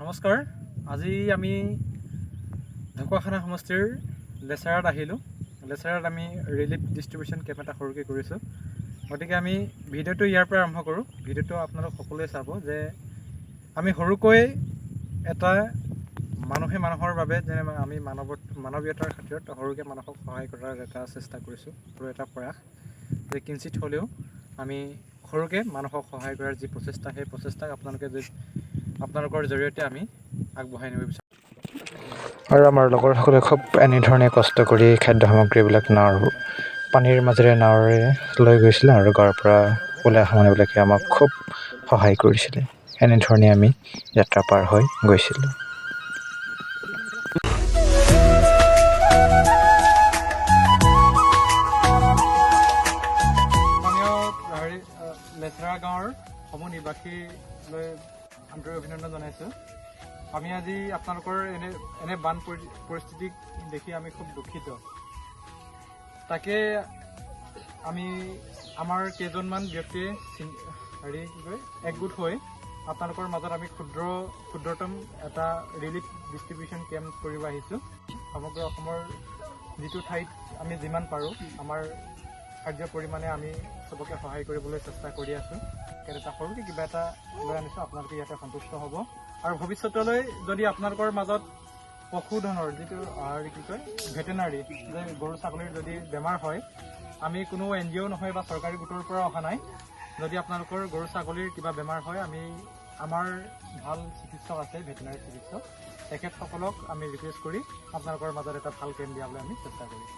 নমস্কাৰ। আজি আমি ঢকুৱাখানা সমষ্টিৰ লেচাৰাত আহিলোঁ। লেচাৰাত আমি ৰিলিফ ডিষ্ট্ৰিবিউশ্যন কেম্প এটা সৰুকৈ কৰিছোঁ। গতিকে আমি ভিডিঅ'টো ইয়াৰ পৰা আৰম্ভ কৰোঁ। ভিডিঅ'টো আপোনালোক সকলোৱে চাব যে আমি সৰুকৈ এটা মানুহে মানুহৰ বাবে যেনে আমি মানৱীয়তাৰ খাতিৰত সৰুকৈ মানুহক সহায় কৰাৰ এটা চেষ্টা কৰিছোঁ আৰু এটা প্ৰয়াস যে কিঞ্চিত হ'লেও আমি সৰুকৈ মানুহক সহায় কৰাৰ যি প্ৰচেষ্টা সেই প্ৰচেষ্টাক আপোনালোকৰ জৰিয়তে আমি আগবঢ়াই নিব বিচাৰোঁ। আৰু আমাৰ লগৰসকলে খুব এনেধৰণে কষ্ট কৰি খাদ্য সামগ্ৰীবিলাক পানীৰ মাজেৰে নাৱেৰে লৈ গৈছিলে আৰু গাঁৱৰ পৰা ওলাই অহা মানুহবিলাকে আমাক খুব সহায় কৰিছিলে। এনেধৰণে আমি যাত্ৰা পাৰ হৈ গৈছিলোঁ। লেচৰা গাঁৱৰ সমূহ নিবাসীলৈ আন্তৰিক অভিনন্দন জনাইছোঁ। আমি আজি আপোনালোকৰ এনে বান পৰিস্থিতিক দেখি আমি খুব দুখিত। তাকে আমি আমাৰ কেইজনমান ব্যক্তিয়ে একগোট হৈ আপোনালোকৰ মাজত আমি ক্ষুদ্ৰতম এটা ৰিলিফ ডিষ্ট্ৰিবিউশ্যন কেম্প কৰিব আহিছোঁ। সমগ্ৰ অসমৰ যিটো ঠাইত আমি যিমান পাৰোঁ আমাৰ কাৰ্য পৰিমাণে আমি চবকে সহায় কৰিবলৈ চেষ্টা কৰি আছোঁ। এটা সৰুকৈ কিবা এটা লৈ আনিছোঁ, আপোনালোকে ইয়াতে সন্তুষ্ট হ'ব। আৰু ভৱিষ্যতলৈ যদি আপোনালোকৰ মাজত পশুধনৰ যিটো ভেটেনাৰী যে গৰু ছাগলীৰ যদি বেমাৰ হয়, আমি কোনো NGO নহয় বা চৰকাৰী গোটৰ পৰা অহা নাই। যদি আপোনালোকৰ গৰু ছাগলীৰ কিবা বেমাৰ হয়, আমাৰ ভাল চিকিৎসক আছে, ভেটেনাৰী চিকিৎসক, তেখেতসকলক আমি ৰিকুৱেষ্ট কৰি আপোনালোকৰ মাজত এটা ভাল কেম্প দিয়াবলৈ আমি চেষ্টা কৰিম।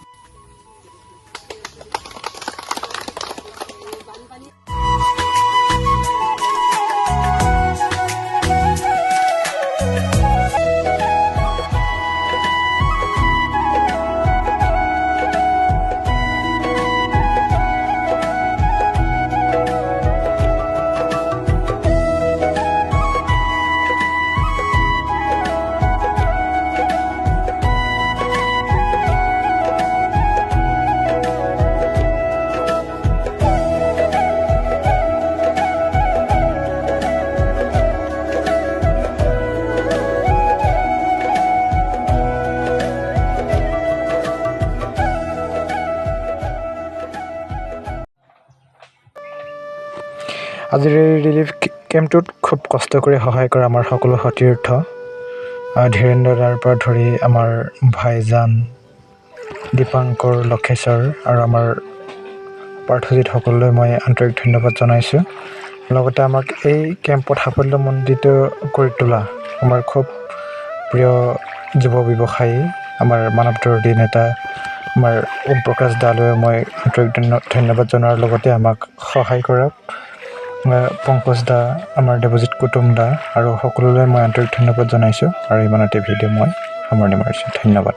আজিৰ এই ৰিলিফ কেম্পটোত খুব কষ্ট কৰি সহায় কৰা আমাৰ সকলো সতীৰ্থ ধীৰেন্দ্ৰ দাৰ পৰা ধৰি আমাৰ ভাইজান দীপাংকৰ, লক্ষেশ্বৰ আৰু আমাৰ পাৰ্থজিত সকলোলৈ মই আন্তৰিক ধন্যবাদ জনাইছোঁ। লগতে আমাক এই কেম্পত সাফল্যমণ্ডিত কৰি তোলা আমাৰ খুব প্ৰিয় যুৱ ব্যৱসায়ী, আমাৰ মানৱ দৰদী নেতা আমাৰ ওম প্ৰকাশ দালৈ মই আন্তৰিক ধন্যবাদ জনোৱাৰ লগতে আমাক সহায় কৰা পংকজ দা, আমাৰ দেৱজিৎ কুটুম দা আৰু সকলোলৈ মই আন্তৰিক ধন্যবাদ জনাইছোঁ। আৰু ইমানতে ভিডিঅ' মই সামৰণি মাৰিছোঁ। ধন্যবাদ।